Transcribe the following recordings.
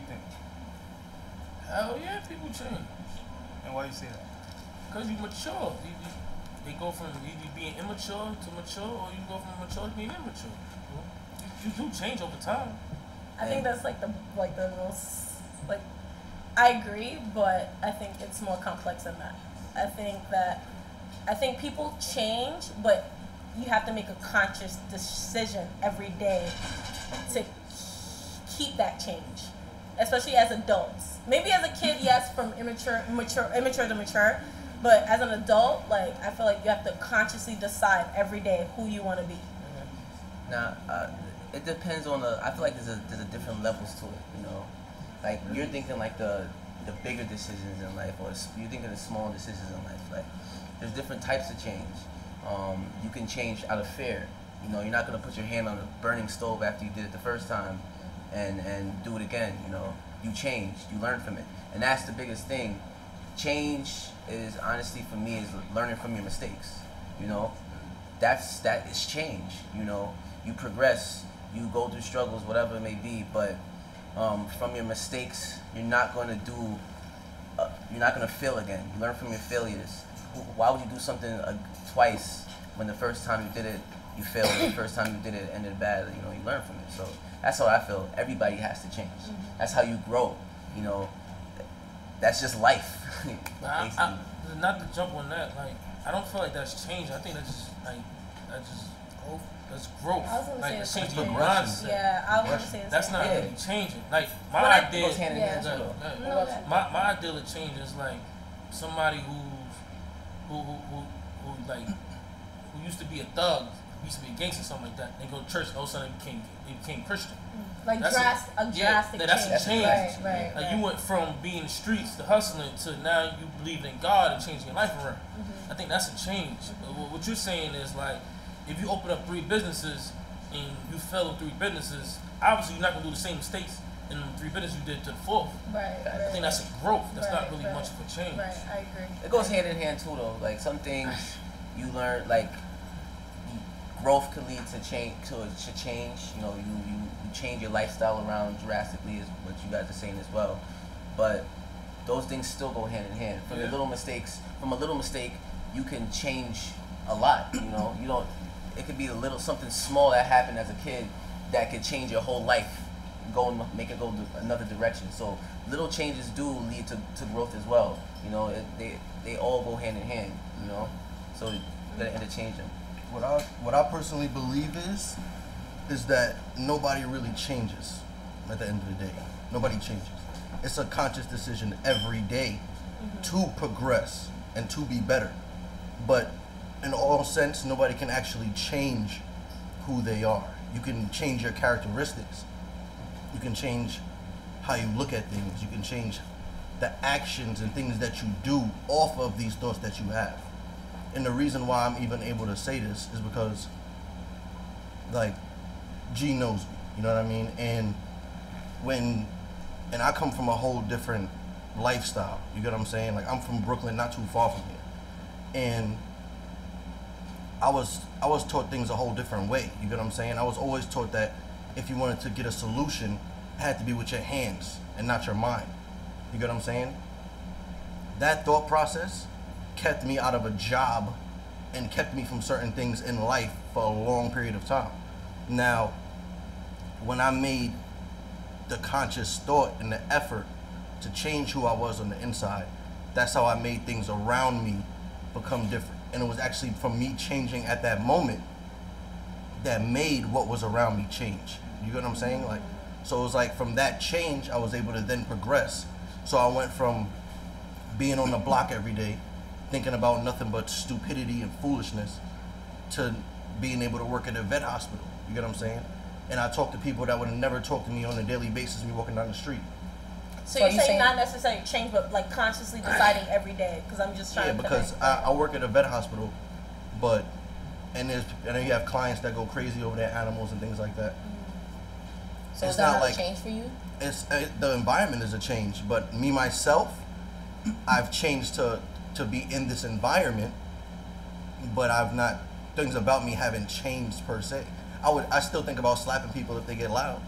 think? Hell yeah, people change. And why you say that? Because you mature. They go from either being immature to mature, or you go from mature to being immature. You do change over time. I think that's like the most like. I agree, but I think it's more complex than that. I think people change, but you have to make a conscious decision every day to keep that change, especially as adults. Maybe as a kid, yes, from immature to mature, but as an adult, like I feel like you have to consciously decide every day who you want to be. Now, it depends on I feel like there's a different levels to it. You know, like you're thinking like the bigger decisions in life, or you're thinking the small decisions in life. Like there's different types of change. You can change out of fear. You know, you're not gonna put your hand on a burning stove after you did it the first time, and do it again. You know, you change, you learn from it, and that's the biggest thing. Change is honestly for me is learning from your mistakes. You know, that is change. You know, you progress, you go through struggles, whatever it may be, but from your mistakes, you're not gonna fail again. You learn from your failures. Why would you do something twice when the first time you did it you failed, and the first time you did it ended badly? You know, you learn from it. So that's how I feel. Everybody has to change. That's how you grow. You know, that's just life. Not to jump on that, like I don't feel like that's change. I think that's just growth. That's growth. I was gonna like say changing your progression. mindset. Yeah, I was gonna say That's not Yeah. really changing. Like my Well, idea. goes hand in hand too, though. My ideal of change is like somebody who used to be a thug, used to be a gangster, something like that. They go to church, and all of a sudden they became Christian. like That's drastic change. That's a change. Right. Like you went from being in the streets to hustling to now you believe in God and changing your life around. I think that's a change. What you're saying is like, if you open up 3 businesses and you fail in 3 businesses, obviously you're not gonna do the same mistakes in the 3 businesses you did to the 4th. Right. I think that's a growth. That's not really much of a change. Right, I agree. It goes hand in hand too, though. Like some things you learn, like growth can lead to change. You know, you change your lifestyle around drastically, is what you guys are saying as well. But those things still go hand in hand. From a little mistake, you can change a lot. You know, you don't. It could be something small that happened as a kid that could change your whole life, make it go another direction. So little changes do lead to growth as well. You know, they all go hand in hand. You know, so you gotta interchange them. What I personally believe is that nobody really changes at the end of the day. Nobody changes. It's a conscious decision every day to progress and to be better. But in all sense, nobody can actually change who they are. You can change your characteristics. You can change how you look at things. You can change the actions and things that you do off of these thoughts that you have. And the reason why I'm even able to say this is because, like, G knows me, you know what I mean? And I come from a whole different lifestyle, you get what I'm saying? Like, I'm from Brooklyn, not too far from here. And I was taught things a whole different way, you get what I'm saying? I was always taught that if you wanted to get a solution, it had to be with your hands and not your mind, you get what I'm saying? That thought process kept me out of a job and kept me from certain things in life for a long period of time. Now, when I made the conscious thought and the effort to change who I was on the inside, that's how I made things around me become different. And it was actually from me changing at that moment that made what was around me change. You get what I'm saying? Like, so it was like from that change, I was able to then progress. So I went from being on the block every day, thinking about nothing but stupidity and foolishness, to being able to work at a vet hospital. You get what I'm saying? And I talk to people that would have never talked to me on a daily basis, me walking down the street. So you're saying not necessarily change, but like consciously deciding every day? Because I'm just trying to. Yeah, because I work at a vet hospital, and then you have clients that go crazy over their animals and things like that. So it's not like a change for you? The environment is a change, but me myself, I've changed to be in this environment, but things about me haven't changed per se. I still think about slapping people if they get loud.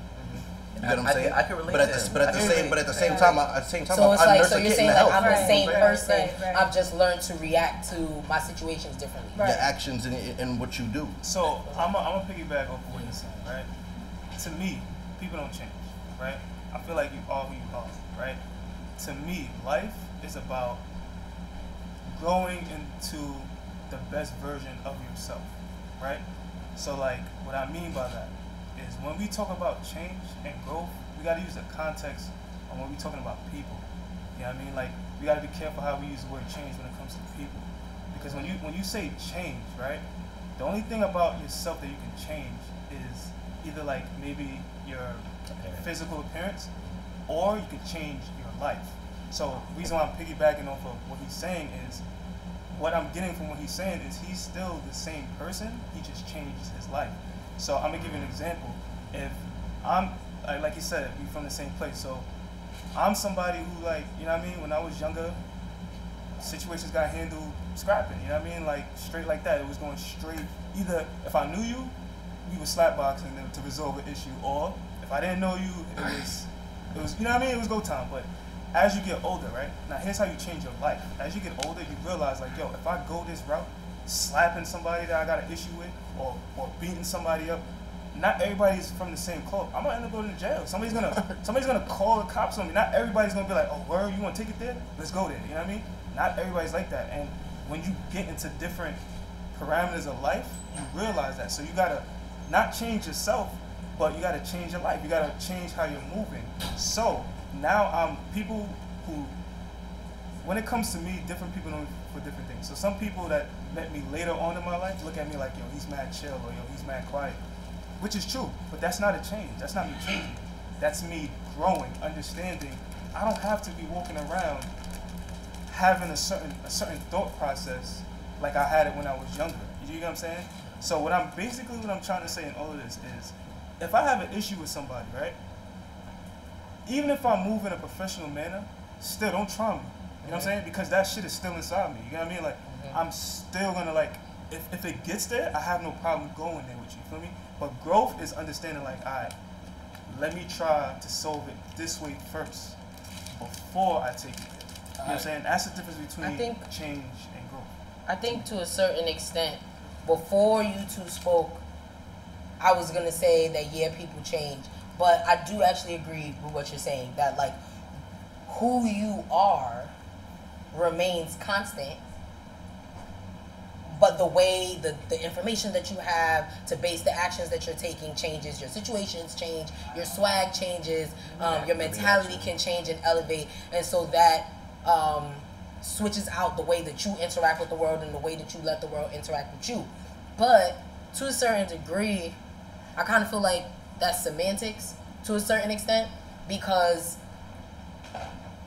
You get what I'm saying? I can relate but to that. but at the same time, So it's I like, nurse so a you're kid saying in like the I'm house. the same person. Right. I've just learned to react to my situations differently. Your actions and what you do. So I'm a piggyback off of what you're saying, right? To me, people don't change, right? I feel like you are who you are, right? To me, life is about growing into the best version of yourself, right? So like, what I mean by that is when we talk about change and growth, we gotta use the context on when we're talking about people. You know what I mean? Like, we gotta be careful how we use the word change when it comes to people. Because when you say change, right? The only thing about yourself that you can change is either like maybe your physical appearance, or you can change your life. So the reason why I'm piggybacking off of what he's saying is, what I'm getting from what he's saying is he's still the same person, he just changes his life. So I'm gonna give you an example. If I'm, like you said, we from the same place, so I'm somebody who, like, you know what I mean, when I was younger, situations got handled scrapping, you know what I mean, like straight like that. It was going straight, either if I knew you, we were slapboxing to resolve an issue, or if I didn't know you, it was, you know what I mean, it was go time. But as you get older, right, now here's how you change your life. As you get older, you realize, like, yo, if I go this route, slapping somebody that I got an issue with, or beating somebody up, not everybody's from the same club. I'm gonna end up going to jail. Somebody's gonna call the cops on me. Not everybody's gonna be like, oh, word, you wanna take it there? Let's go there. You know what I mean? Not everybody's like that. And when you get into different parameters of life, you realize that. So you gotta not change yourself, but you gotta change your life. You gotta change how you're moving. So now people who, when it comes to me, different people know me for different things. So some people that met me later on in my life look at me like, yo, he's mad chill, or yo, he's mad quiet, which is true, but that's not a change. That's not me changing. That's me growing, understanding. I don't have to be walking around having a certain thought process like I had it when I was younger. You get what I'm saying? So what I'm trying to say in all of this is, if I have an issue with somebody, right? Even if I move in a professional manner, still don't try me. You know what I'm saying? Because that shit is still inside me. You know what I mean? Like, I'm still gonna, like, if it gets there, I have no problem going there with you. You feel me? But growth is understanding, like, all right, let me try to solve it this way first before I take it there. You know what I'm saying? That's the difference between change and growth. I think to a certain extent, before you two spoke, I was gonna say that yeah, people change, but I do actually agree with what you're saying, that like who you are remains constant, but the way the information that you have to base the actions that you're taking changes. Your situations change, your swag changes, your mentality can change and elevate, and so that switches out the way that you interact with the world and the way that you let the world interact with you. But to a certain degree, I kind of feel like that's semantics to a certain extent, because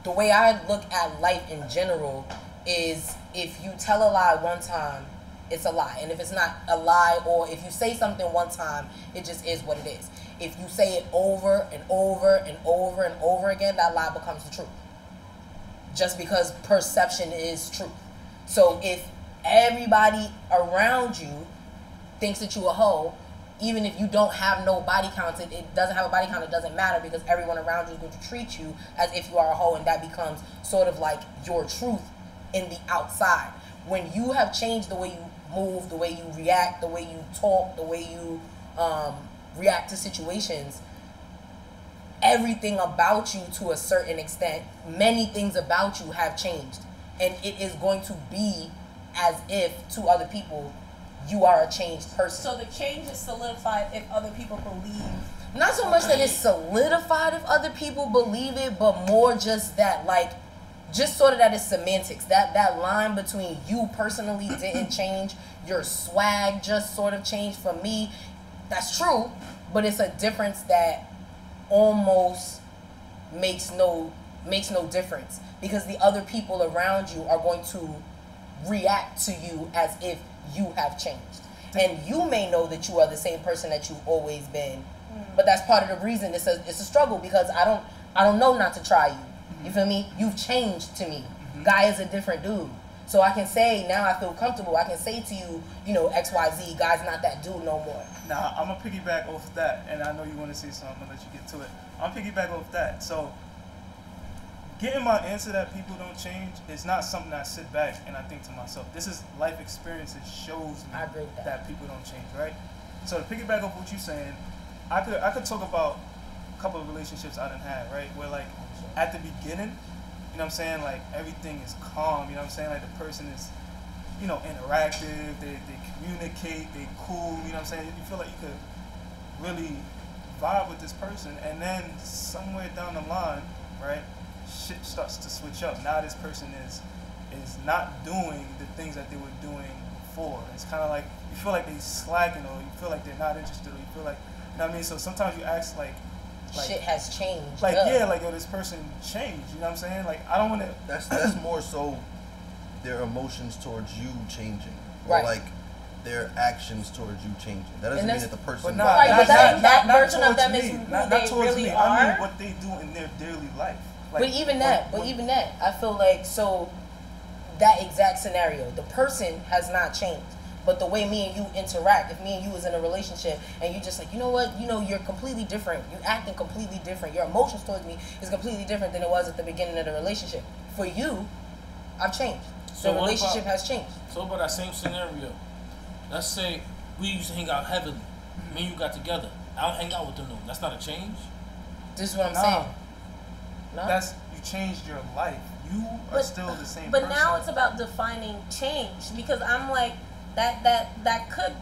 the way I look at life in general is, if you tell a lie one time, it's a lie. And if it's not a lie, or if you say something one time, it just is what it is. If you say it over and over and over and over again, that lie becomes the truth. Just because perception is truth. So if everybody around you thinks that you a hoe, even if you don't have no body count, it doesn't have a body count, it doesn't matter, because everyone around you is going to treat you as if you are a hoe, and that becomes sort of like your truth in the outside. When you have changed the way you move, the way you react, the way you talk, the way you react to situations, everything about you to a certain extent, many things about you have changed. And it is going to be as if to other people you are a changed person. So the change is solidified if other people believe. Not so much that it's solidified if other people believe it, but more just that, like, just sort of that it's semantics. That line between you personally didn't change, your swag just sort of changed. For me, that's true, but it's a difference that almost makes no difference, because the other people around you are going to react to you as if you have changed. And you may know that you are the same person that you've always been, but that's part of the reason it's a struggle, because I don't know not to try you. You feel me? You've changed to me. Guy is a different dude. So I can say, now I feel comfortable. I can say to you, you know, XYZ, Guy's not that dude no more. Now, I'm going to piggyback off that, and I know you want to say something. I'm going to let you get to it. I'm piggyback off that. So, getting my answer that people don't change is not something that I sit back and I think to myself. This is life experiences shows me I agree with that people don't change, right? So, to piggyback off what you're saying, I could talk about a couple of relationships I done had, right? Where, like, at the beginning, you know what I'm saying, like, everything is calm, you know what I'm saying? Like, the person is, you know, interactive, they communicate, they cool, you know what I'm saying? You feel like you could really vibe with this person, and then somewhere down the line, right, shit starts to switch up. Now this person is not doing the things that they were doing before. It's kind of like, you feel like they slacking, or you feel like they're not interested, or you feel like, you know what I mean? So sometimes you ask, like shit has changed. Like, yeah, like, yo, this person changed, you know what I'm saying? Like, I don't want to... That's more so their emotions towards you changing. Or, Right. like, their actions towards you changing. That doesn't mean that the person... But nah, Right, but that version of towards them me. is who not they towards really me. are. I mean what they do in their daily life. Like, But even that, I feel like, so that exact scenario, the person has not changed. But the way me and you interact, if me and you was in a relationship and you just like, you know what, you know, you're completely different. You're acting completely different. Your emotions towards me is completely different than it was at the beginning of the relationship. For you, I've changed. So The relationship has changed. So about that same scenario, let's say we used to hang out heavily. Me and you got together. I don't hang out with them no more. That's not a change. This is what I'm Nah. saying. No? that's, you changed your life. You are still the same But person. now it's about defining change, because I'm like that could,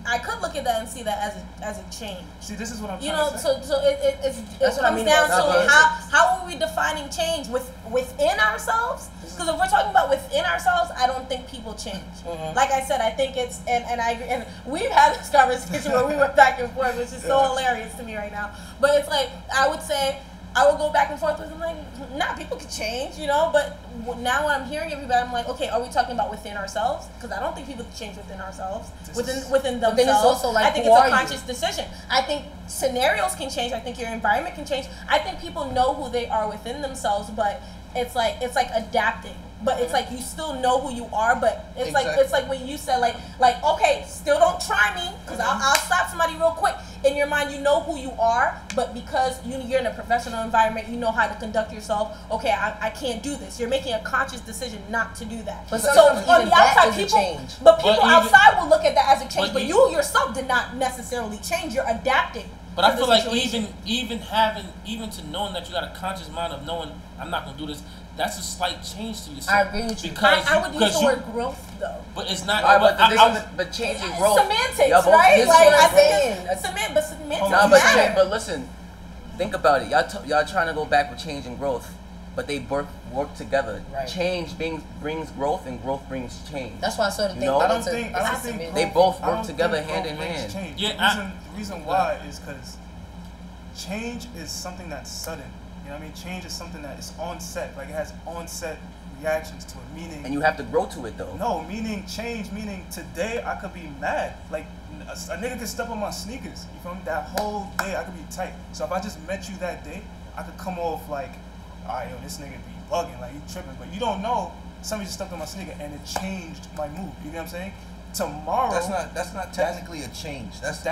I could look at that and see that as a change. See, this is what I'm You trying know, to say. so it That's what I comes mean down about to that. how are we defining change within ourselves? Because if we're talking about within ourselves, I don't think people change. Mhm. Like I said, I think it's and I agree, and we've had this conversation where we went back and forth, which is so hilarious to me right now. But it's like, I would say, I would go back and forth with them, like, nah, people could change, you know. But now when I'm hearing everybody, I'm like, okay, are we talking about within ourselves? Because I don't think people can change within ourselves, within themselves. But then it's also like, I think who it's are a you? conscious decision. I think scenarios can change. I think your environment can change. I think people know who they are within themselves, but it's like adapting. But it's like you still know who you are, but it's like when you said like okay, still don't try me, because I'll slap somebody real quick. In your mind, you know who you are, but because you're in a professional environment, you know how to conduct yourself. Okay, I can't do this. You're making a conscious decision not to do that. But so sometimes on even the that outside, is a people, change. but people But even- outside will look at that as a change. but But you- you yourself did not necessarily change. You're adapting. But I to feel the like situation. even to knowing that you got a conscious mind of knowing I'm not gonna do this, that's a slight change to yourself. I agree with you. Because I would use because the you- word growth though. But it's not. All right, but but changing growth. Semantics, Y'all both- right? this is Like what I I'm think saying. it's semantics Nah, matter. but listen, think about it. Y'all trying to go back with change and growth, but they work together. Right. Change brings growth, and growth brings change. That's why I sort of think know? I that don't it's a- think it's a growth- semantic. They both I work don't together think hand growth in brings hand. change. Yeah, The reason why is because change is something that's sudden. You know what I mean? Change is something that is onset. Like, it has onset reactions to it. Meaning, And you have to grow to it though. no, meaning change. Meaning today I could be mad. Like a nigga could step on my sneakers. You feel me? That whole day I could be tight. So if I just met you that day, I could come off like, alright, yo, this nigga be bugging, like he tripping. But you don't know, somebody just stepped on my sneaker and it changed my mood. You know what I'm saying? Tomorrow, That's not technically a change. That's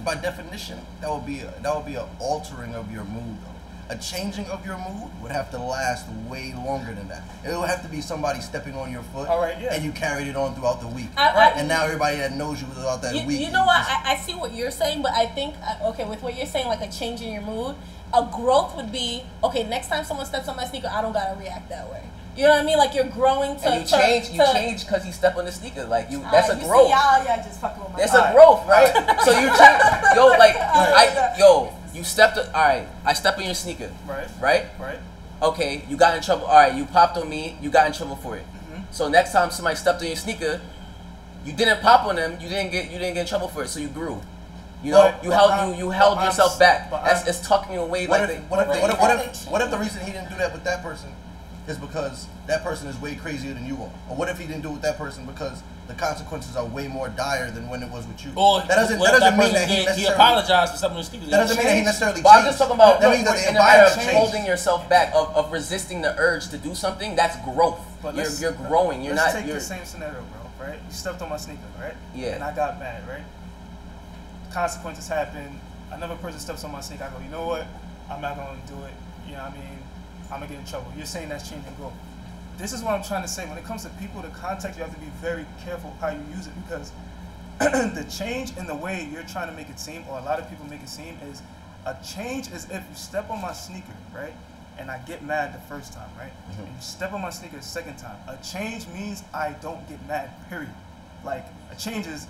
by definition that would be an altering of your mood. Though. A changing of your mood would have to last way longer than that. It would have to be somebody stepping on your foot, All right, yeah. and you carried it on throughout the week. And now everybody that knows you throughout that week. You know what? I see what you're saying, but I think okay, with what you're saying, like a change in your mood, a growth would be okay. Next time someone steps on my sneaker, I don't gotta react that way. You know what I mean? Like you're growing to. And you change because he stepped on the sneaker. Like you, that's a you growth. See, y'all just fucking with my. That's a growth, right? So you change, you stepped. All right, I stepped on your sneaker. Right. Okay, you got in trouble. All right, you popped on me. You got in trouble for it. Mm-hmm. So next time somebody stepped on your sneaker, you didn't pop on them. You didn't get in trouble for it. So you grew. You know, you held yourself back. It's tucking you away. What like if the reason he didn't do that with that person is because that person is way crazier than you are? Or what if he didn't do it with that person because the consequences are way more dire than when it was with you. Or that doesn't mean that he apologized for something to speak. That doesn't mean that he necessarily But I'm just talking about that means that the in the matter of environment holding yourself back, of resisting the urge to do something. That's growth. But You're growing. You're let's not. take You're the same scenario, bro. Right? You stepped on my sneaker, right? Yeah. And I got mad, right? Consequences happen. Another person steps on my sneaker. I go, you know what? I'm not going to do it. You know what I mean? I'm going to get in trouble. You're saying that's change and growth. This is what I'm trying to say. When it comes to people, the context, you have to be very careful how you use it, because the change in the way you're trying to make it seem, or a lot of people make it seem, is a change is if you step on my sneaker, right? And I get mad the first time, right? And you step on my sneaker the second time. A change means I don't get mad, period. Like, a change is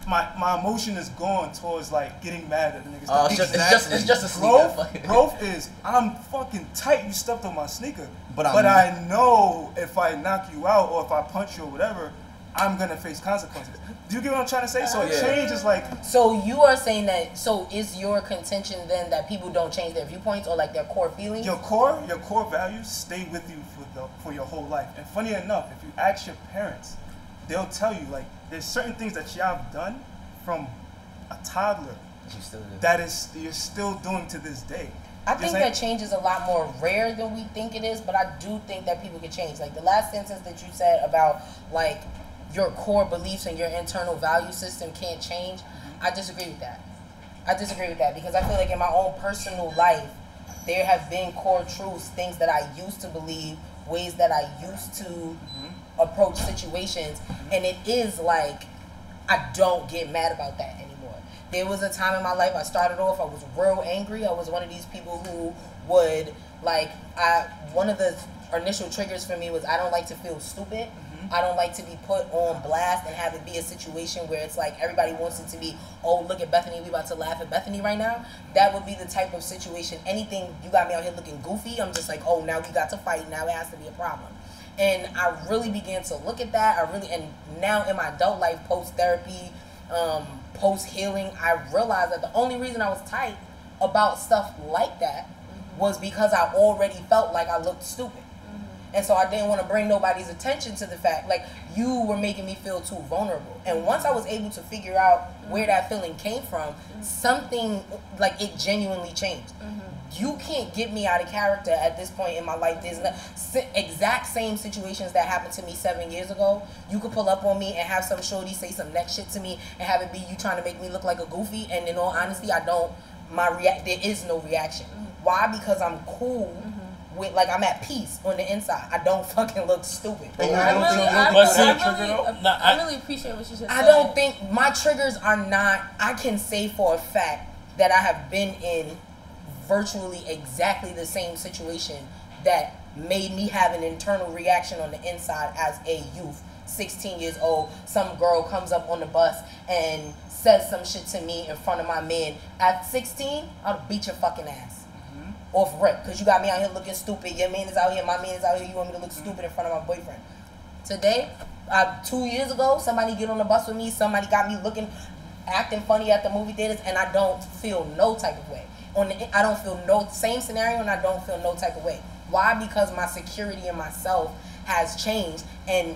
my emotion is gone towards like getting mad at the niggas. It's just a sneaker. Growth is I'm fucking tight. You stepped on my sneaker, but I know if I knock you out or if I punch you or whatever, I'm gonna face consequences. Do you get what I'm trying to say? So a change is like. So you are saying that. So is your contention then that people don't change their viewpoints or like their core feelings? Your core values stay with you for your whole life. And funny enough, if you ask your parents, they'll tell you like there's certain things that y'all have done from a toddler that is you're still doing to this day. I think that change is a lot more rare than we think it is, but I do think that people can change. Like the last sentence that you said about like your core beliefs and your internal value system can't change. I disagree with that. Because I feel like in my own personal life, there have been core truths, things that I used to believe, ways that I used to approach situations, and it is like I don't get mad about that anymore. There was a time in my life I started off, I was real angry. I was one of these people who would like one of the initial triggers for me was I don't like to feel stupid. I don't like to be put on blast and have it be a situation where it's like everybody wants it to be, oh, look at Bethany, we about to laugh at Bethany right now. That would be the type of situation, anything, you got me out here looking goofy, I'm just like, oh, now we got to fight, now it has to be a problem. And I really began to look at that. And now in my adult life, post-therapy, post-healing, I realized that the only reason I was tight about stuff like that was because I already felt like I looked stupid. And so I didn't want to bring nobody's attention to the fact, like, you were making me feel too vulnerable. And once I was able to figure out where that feeling came from, something, like, it genuinely changed. You can't get me out of character at this point in my life. There's exact same situations that happened to me 7 years ago. You could pull up on me and have some shorty say some next shit to me and have it be you trying to make me look like a goofy. And in all honesty, there is no reaction. Why? Because I'm cool. With, like, I'm at peace on the inside. I don't fucking look stupid. I really appreciate what you just said. I don't think my triggers are not. I can say for a fact that I have been in virtually exactly the same situation that made me have an internal reaction on the inside as a youth. 16 years old, some girl comes up on the bus and says some shit to me in front of my man. At 16, I'll beat your fucking ass. Off rip, because you got me out here looking stupid. Your man is out here, my man is out here. You want me to look stupid in front of my boyfriend. Today, 2 years ago, somebody get on the bus with me. Somebody got me acting funny at the movie theaters, and I don't feel no type of way. I don't feel no same scenario, and I don't feel no type of way. Why? Because my security in myself has changed, and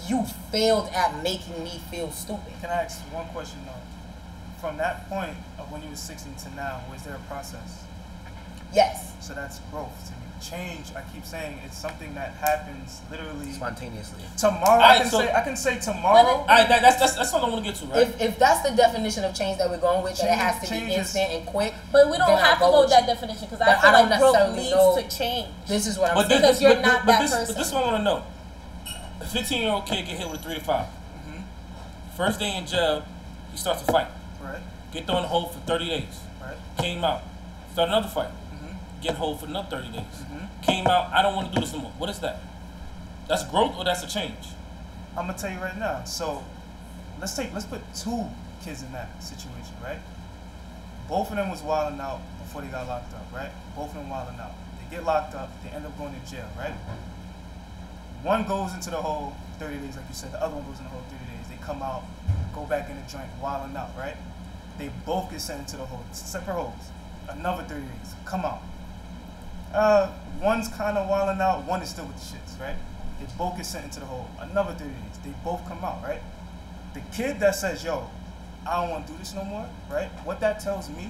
you failed at making me feel stupid. Can I ask one question though? From that point of when you were 16 to now, was there a process? Yes. So that's growth to me. Change, I keep saying, it's something that happens literally spontaneously. Tomorrow, I can say tomorrow. That's what I want to get to, right? If that's the definition of change that we're going with, that it has to be instant and quick. But we don't have to go with that definition, because I feel like growth leads to change. This is what I'm saying. Because you're not that person. But this is what I want to know. A 15-year-old kid get hit with a 3 to 5. First day in jail, he starts to fight. Right. Get thrown in the hole for 30 days. Right. Came out. Start another fight. Get hold for another 30 days. Came out, I don't want to do this no more. What is that? That's growth or that's a change? I'm gonna tell you right now. So let's put 2 kids in that situation, right? Both of them was wilding out before they got locked up, right? Both of them wilding out. They get locked up, they end up going to jail, right? One goes into the hole 30 days, like you said, the other one goes in the hole 30 days. They come out, go back in the joint, wilding out, right? They both get sent into the hole, separate holes. Another 30 days, come out. One's kind of wilding out, one is still with the shits, right? They both get sent into the hole. Another 30 days. They both come out, right? The kid that says, yo, I don't want to do this no more, right? What that tells me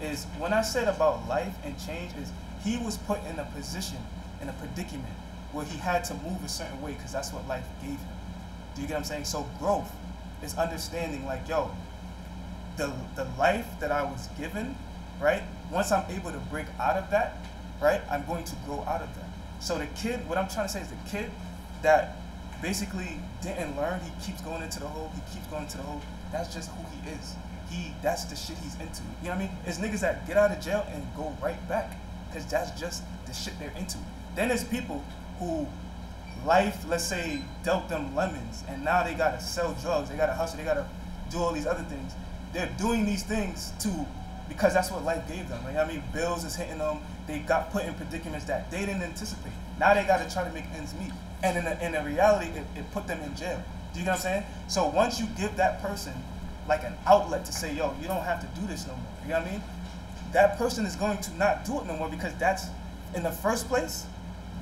is when I said about life and change is he was put in a position, in a predicament where he had to move a certain way because that's what life gave him. Do you get what I'm saying? So growth is understanding like, yo, the life that I was given, right? Once I'm able to break out of that, right, I'm going to grow out of that. So the kid, what I'm trying to say is the kid that basically didn't learn, he keeps going into the hole, that's just who he is. That's the shit he's into. You know what I mean? It's niggas that get out of jail and go right back because that's just the shit they're into. Then there's people who life, let's say, dealt them lemons and now they gotta sell drugs, they gotta hustle, they gotta do all these other things. They're doing these things because that's what life gave them. Like, I mean, bills is hitting them. They got put in predicaments that they didn't anticipate. Now they got to try to make ends meet. And in the reality, it put them in jail. Do you get what I'm saying? So once you give that person like an outlet to say, yo, you don't have to do this no more. You know what I mean? That person is going to not do it no more because that's, in the first place,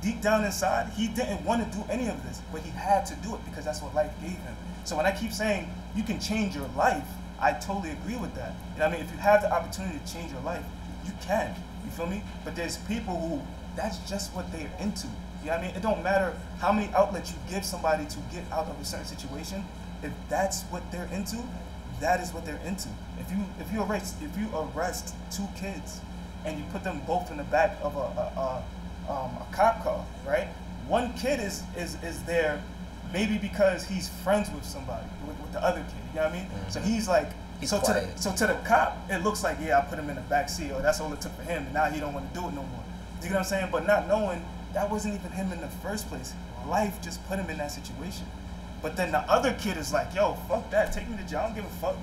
deep down inside, he didn't want to do any of this, but he had to do it because that's what life gave him. So when I keep saying you can change your life, I totally agree with that. You know what I mean? If you have the opportunity to change your life, you can. You feel me? But there's people who, that's just what they're into. You know what I mean? It don't matter how many outlets you give somebody to get out of a certain situation. If that's what they're into, that is what they're into. If you arrest two kids and you put them both in the back of a cop car, right? One kid is there maybe because he's friends with somebody, with the other kid. You know what I mean? Mm-hmm. So he's like, to the cop, it looks like, yeah, I put him in the back seat, or that's all it took for him, and now he don't want to do it no more. You get what I'm saying? But not knowing that wasn't even him in the first place. Life just put him in that situation. But then the other kid is like, yo, fuck that, take me to jail, I don't give a fuck,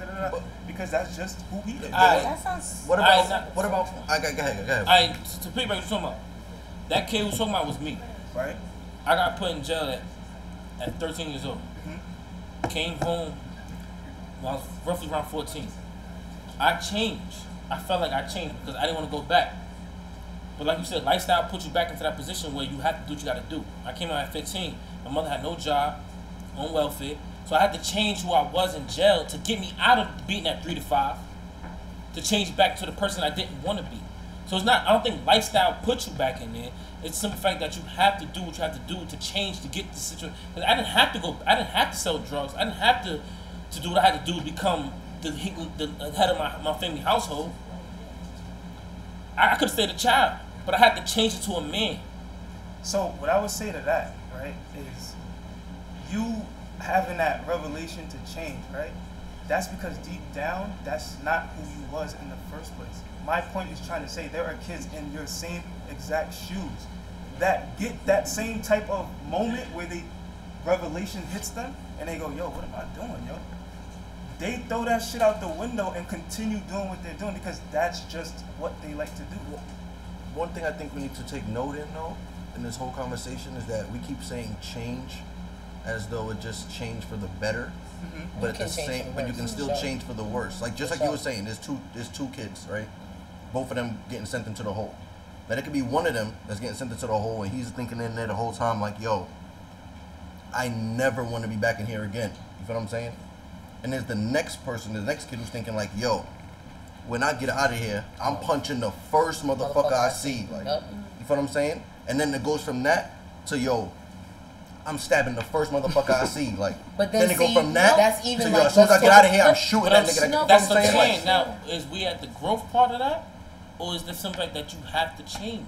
because that's just who he is. That sounds. What about? Go ahead. To piggyback what you're talking about, that kid who was talking about was me. Right. I got put in jail at 13 years old. Mm-hmm. Came home when I was roughly around 14. I changed. I felt like I changed because I didn't want to go back. But like you said, lifestyle puts you back into that position where you have to do what you got to do. I came out at 15. My mother had no job, on welfare. So I had to change who I was in jail to get me out of beating at 3 to 5, to change back to the person I didn't want to be. So it's not, I don't think lifestyle puts you back in there. It's the simple fact that you have to do what you have to do to change to get the situation. Because I didn't have to sell drugs. I didn't have to do what I had to do to become the head of my family household. I could have stayed a child, but I had to change it to a man. So what I would say to that, right, is you having that revelation to change, right? That's because deep down, that's not who you was in the first place. My point is trying to say there are kids in your same exact shoes that get that same type of moment where the revelation hits them and they go, yo, what am I doing, yo? They throw that shit out the window and continue doing what they're doing because that's just what they like to do. One thing I think we need to take note in, though, in this whole conversation is that we keep saying change as though it just changed for the better, but at the same, but you can still change for the worse. Like just like you were saying, there's two kids, right? Both of them getting sent into the hole. Now there could be one of them that's getting sent into the hole and he's thinking in there the whole time like, yo, I never want to be back in here again. You feel what I'm saying? And there's the next person, the next kid who's thinking like, yo, when I get out of here, I'm punching the first motherfucker I see. Like, you feel what I'm saying? And then it goes from that to, yo, I'm stabbing the first motherfucker I see. Like, but then it go from that that's even to, like, as soon as I get out of here, I'm shooting that nigga. No, that's what I'm saying. Now, is we at the growth part of that? Or is there something that you have to change?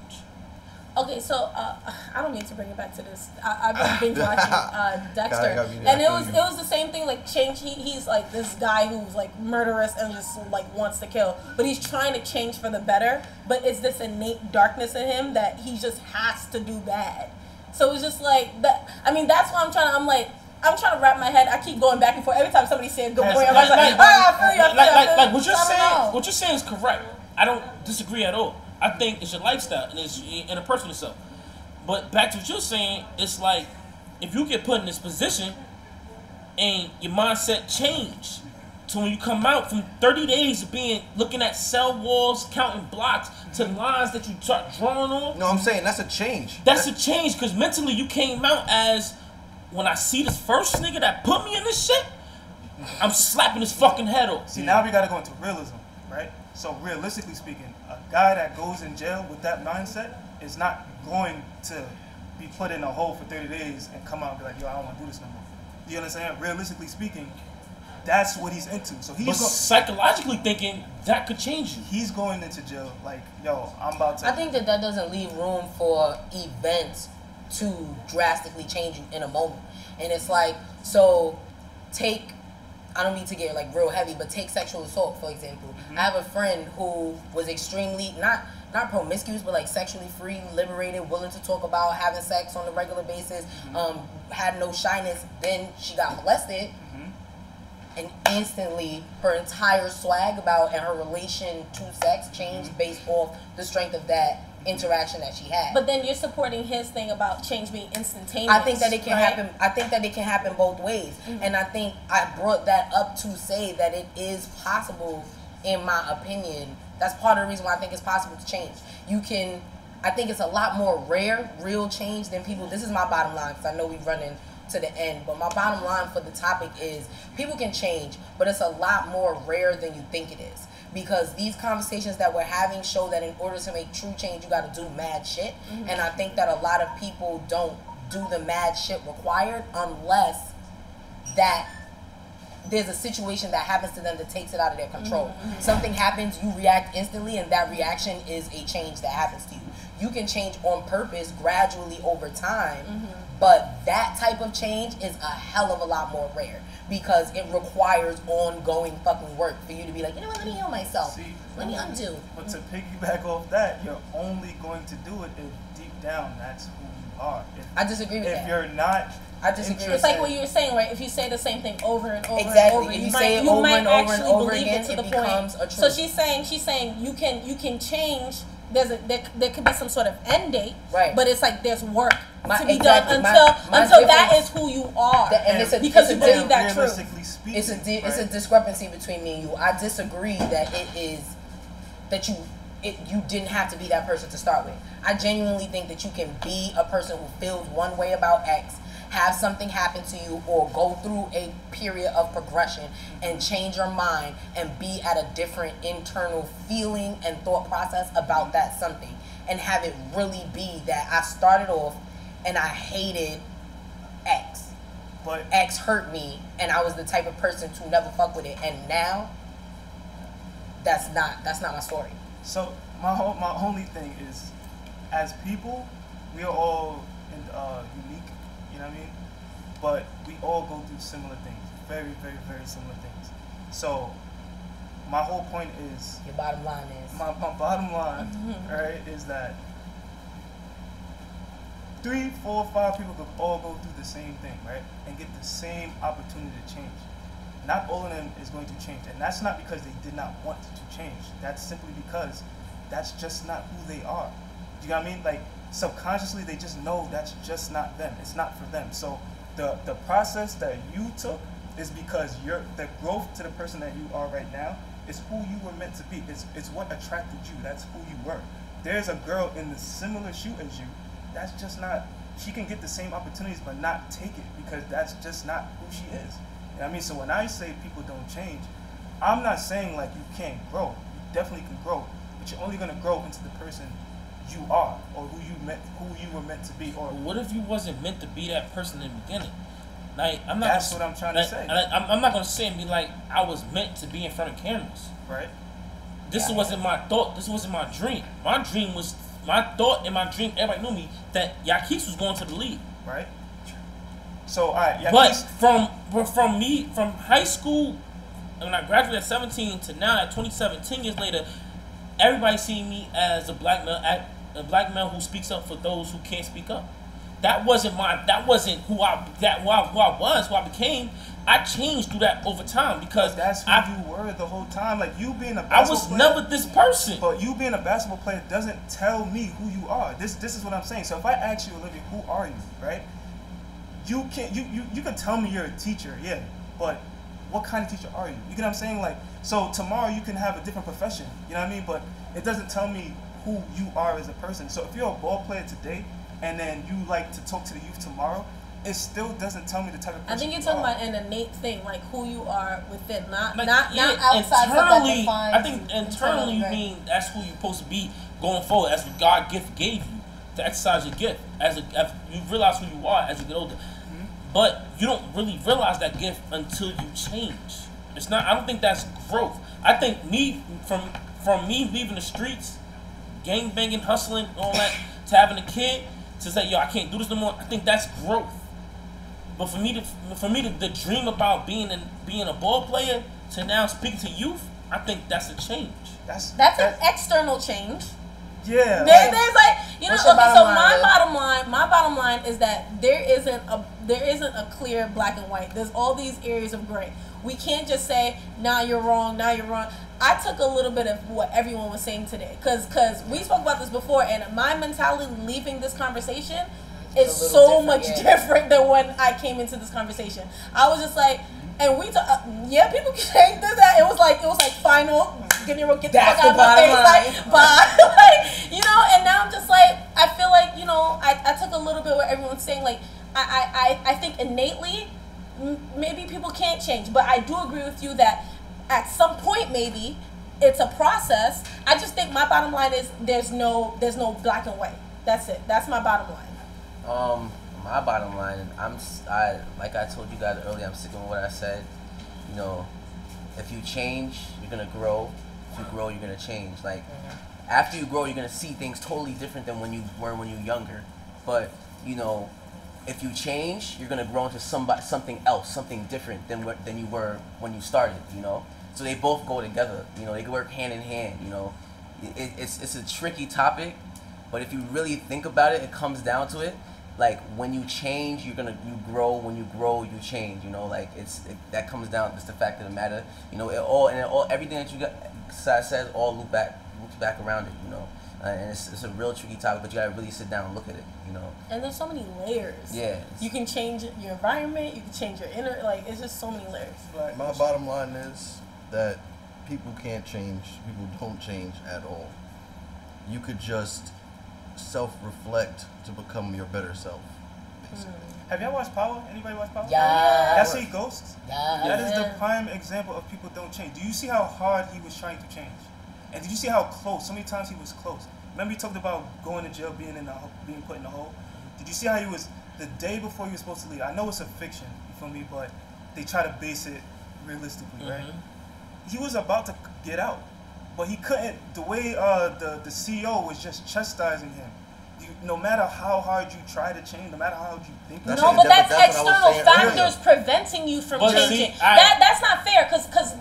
Okay, so I don't mean to bring it back to this. I've been binge watching Dexter, and it was the same thing. Like change, he's like this guy who's like murderous and just like wants to kill, but he's trying to change for the better. But it's this innate darkness in him that he just has to do bad. So it's just like that. I mean, that's why I'm trying to wrap my head. I keep going back and forth every time somebody says good morning. I'm like, like what you're saying is correct. I don't disagree at all. I think it's your lifestyle and it's in a personal self. But back to what you're saying, it's like if you get put in this position and your mindset change, to when you come out from 30 days of looking at cell walls, counting blocks, to lines that you start drawing on. No, I'm saying that's a change. That's a change, because mentally you came out as, when I see this first nigga that put me in this shit, I'm slapping his fucking head off. See, now we gotta go into realism, right? So realistically speaking, a guy that goes in jail with that mindset is not going to be put in a hole for 30 days and come out and be like, yo, I don't want to do this no more. You understand? Realistically speaking, that's what he's into. So But psychologically thinking, that could change you. he's going into jail like, yo, I'm about to. I think that doesn't leave room for events to drastically change you in a moment. And it's like, so take, I don't mean to get like real heavy, but take sexual assault, for example. I have a friend who was extremely, not promiscuous, but like sexually free, liberated, willing to talk about having sex on a regular basis, had no shyness. Then she got molested, and instantly her entire swag about and her relation to sex changed based off the strength of that interaction that she had. But then you're supporting his thing about change being instantaneous. I think that it can right? happen. I think that it can happen both ways, and I think I brought that up to say that it is possible, in my opinion. That's part of the reason why I think it's possible to change. You can, I think it's a lot more rare, real change than people. This is my bottom line, because I know we're running to the end, but my bottom line for the topic is people can change, but it's a lot more rare than you think it is. Because these conversations that we're having show that in order to make true change, you got to do mad shit. And I think that a lot of people don't do the mad shit required unless that there's a situation that happens to them that takes it out of their control. Something happens, you react instantly, and that reaction is a change that happens to you. You can change on purpose gradually over time, but that type of change is a hell of a lot more rare, because it requires ongoing fucking work for you to be like, you know what, let me heal myself. See, let me undo. But to piggyback off that, you're only going to do it if deep down that's who you are. I disagree with if that. you're not, I disagree with It's like that. what you were saying, right? If you say the same thing over and over Exactly. and over, If you say it over and over and over again, it becomes a truth. So she's saying you can change. There could be some sort of end date, right? But it's like there's work to be exactly. done My until that difference- is who you are, and it's a, because it's you a believe that truth. realistically speaking, It's a discrepancy between me and you. I disagree that it is that you didn't have to be that person to start with. I genuinely think that you can be a person who feels one way about X, have something happen to you, or go through a period of progression and change your mind and be at a different internal feeling and thought process about that something, and have it really be that I started off and I hated X, but X hurt me and I was the type of person to never fuck with it, and now that's not my story. So my only thing is, as people, we are all unique. You know what I mean? But we all go through similar things, very, very, very similar things. So my whole point is, Your bottom line is, my bottom line, right, is that 3, 4, 5 people could all go through the same thing, right, and get the same opportunity to change. Not all of them is going to change, and that's not because they did not want to change. That's simply because that's just not who they are. You know what I mean? Like, subconsciously, they just know that's just not them. It's not for them. So the process that you took is because the growth to the person that you are right now is who you were meant to be. It's what attracted you. That's who you were. There's a girl in the similar shoe as you. That's just not. She can get the same opportunities, but not take it, because that's just not who she is. You know what I mean? So when I say people don't change, I'm not saying like you can't grow. You definitely can grow, but you're only gonna grow into the person you are, or who you were meant to be. Or What if you wasn't meant to be that person in the beginning? Like, I'm not. That's what I'm trying to say. I'm not gonna say and be like I was meant to be in front of cameras. Right. This wasn't my thought. This wasn't my dream. My dream was my thought and my dream. Everybody knew me that Yaquis was going to the league. Right. So Yaquis, but from high school, when I graduated at 17 to now at 27, 10 years later, everybody seen me as a black male who speaks up for those who can't speak up. That wasn't who I became. I changed through that over time, because that's who you were the whole time. Like, you being a basketball I was player, never this person. But you being a basketball player doesn't tell me who you are. This is what I'm saying. So if I ask you, Olivia, who are you, right? You can tell me you're a teacher, yeah, but what kind of teacher are you? You get what I'm saying? Like, so tomorrow you can have a different profession, you know what I mean? But it doesn't tell me who you are as a person. So if you're a ball player today and then you like to talk to the youth tomorrow, it still doesn't tell me the type of person I think you're you talking are. about an innate thing, like who you are within, not Like, not yeah, outside stuff that internally, defines I think internally you right. mean that's who you're supposed to be going forward, as what God gift gave you to exercise your gift. As you realize who you are as you get older, but you don't really realize that gift until you change. It's not. I don't think that's growth. I think from me leaving the streets, gang banging, hustling, all that, to having a kid, to say, yo, I can't do this no more. I think that's growth. But for me to dream about being a ball player to now speaking to youth, I think that's a change. That's an external change. Yeah. There's like, you know, What's your okay, so bottom line? my bottom line is that there isn't a clear black and white. There's all these areas of gray. We can't just say, nah, you're wrong, nah, you're wrong. I took a little bit of what everyone was saying today, because we spoke about this before, and my mentality leaving this conversation is so much different than when I came into this conversation. I was just like, and we yeah, people can change this, that. It was like final, get the fuck out of my face, like, bye. Like, you know, and now I'm just like, I feel like, you know, I took a little bit what everyone's saying, like, I think innately, maybe people can't change, but I do agree with you that at some point maybe it's a process. I just think my bottom line is there's no black and white. That's it. That's my bottom line. My bottom line, like I told you guys earlier, I'm sticking with what I said. You know, if you change, you're gonna grow. If you grow, you're gonna change. Like, after you grow, you're gonna see things totally different than when you were when you were younger. But, you know, if you change, you're gonna grow into something else, something different than you were when you started. You know, so they both go together. You know, they work hand in hand. You know, it's a tricky topic, but if you really think about it, it comes down to it. Like, when you change, you grow. When you grow, you change. You know, like that comes down. It's the fact of the matter. You know, everything that you says all loops back around it. You know, and it's a real tricky topic, but you gotta really sit down and look at it. You know. And there's so many layers. Yeah. You can change your environment. You can change your inner. Like, it's just so many layers. My bottom line is that people can't change. People don't change at all. You could just self-reflect to become your better self, basically. Have y'all watched Power? Anybody watch Power? Yeah. Y'all see Ghosts? Yeah. That is the prime example of people don't change. Do you see how hard he was trying to change? And did you see how close? So many times he was close. Remember he talked about going to jail, being put in the hole? Did you see how he was the day before he was supposed to leave? I know it's a fiction, you feel me, but they try to base it realistically, right? He was about to get out, but he couldn't. The way the CEO was just chastising him. No matter how hard you try to change, no matter how hard you think. No, but that's external factors preventing you from changing. That's not fair, because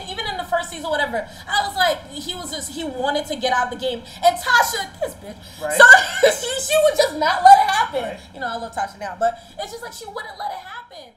even in the first season, whatever, I was like, he wanted to get out of the game, and Tasha, this bitch, right. So she would just not let it happen. Right. You know, I love Tasha now, but it's just like she wouldn't let it happen.